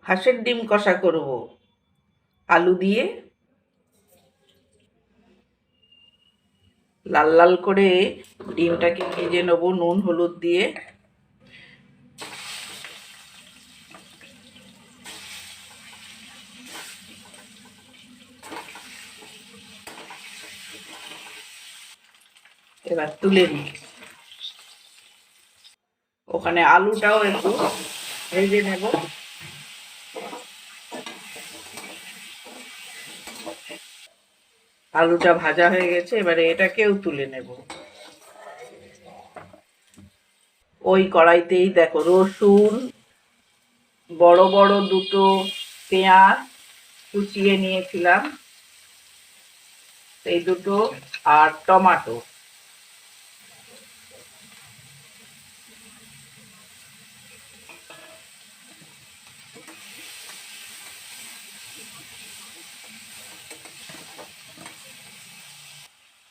হাঁসের ডিম কষা করব আলু দিয়ে। লাল লাল করে ডিমটাকে ভেজে নেব নুন হলুদ দিয়ে। এবার তুলে নিই। ওখানে আলুটাও একটু ভেজে নেব। আলুটা ভাজা হয়ে গেছে, এবারে এটাকেও তুলে নেব। ওই কড়াইতেই দেখো রসুন, বড় বড় দুটো পেঁয়াজ কুচিয়ে নিয়েছিলাম এই দুটো, আর টমেটো।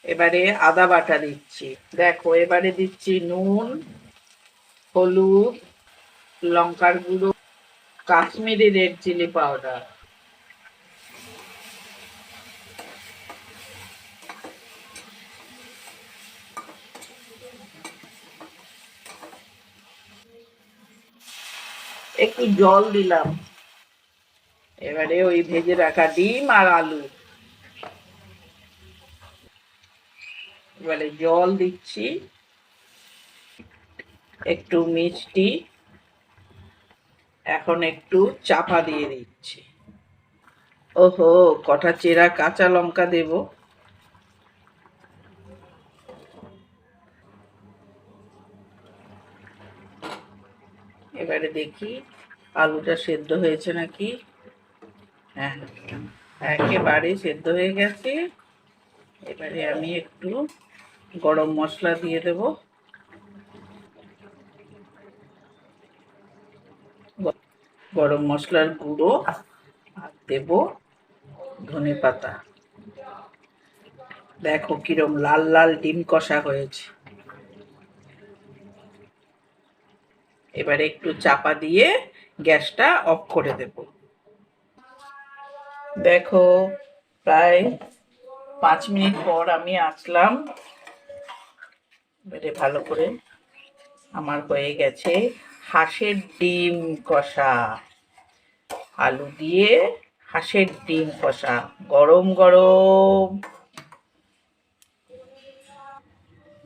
এবারে আদা বাটা দিচ্ছি। দেখো এবারে দিচ্ছি নুন, হলুদ, লঙ্কার গুঁড়ো, কাশ্মীরি রেড চিলি পাউডার। একটু জল দিলাম। এবারে ওই ভেজে রাখা ডিম আর আলু, এবারে জল দিচ্ছি, একটু মিষ্টি, এখন একটু চাপা দিয়ে দিচ্ছি। ওহো, কটা চেরা কাঁচা লঙ্কা দেব। এবারে দেখি আলুটা সেদ্ধ হয়েছে নাকি। হ্যাঁ, একেবারে সেদ্ধ হয়ে গেছে। এবারে আমি একটু গরম মশলা দিয়ে দেব। গরম মশলার গুঁড়ো আর দেব ধনে পাতা। দেখো কিরম লাল লাল ডিম কষা হয়েছে। এবারে একটু চাপা দিয়ে গ্যাসটা অফ করে দেব। দেখো প্রায় 5 মিনিট পর আমি আসলাম। এবারে ভালো করে আমার হয়ে গেছে হাঁসের ডিম কষা। আলু দিয়ে হাঁসের ডিম কষা, গরম গরম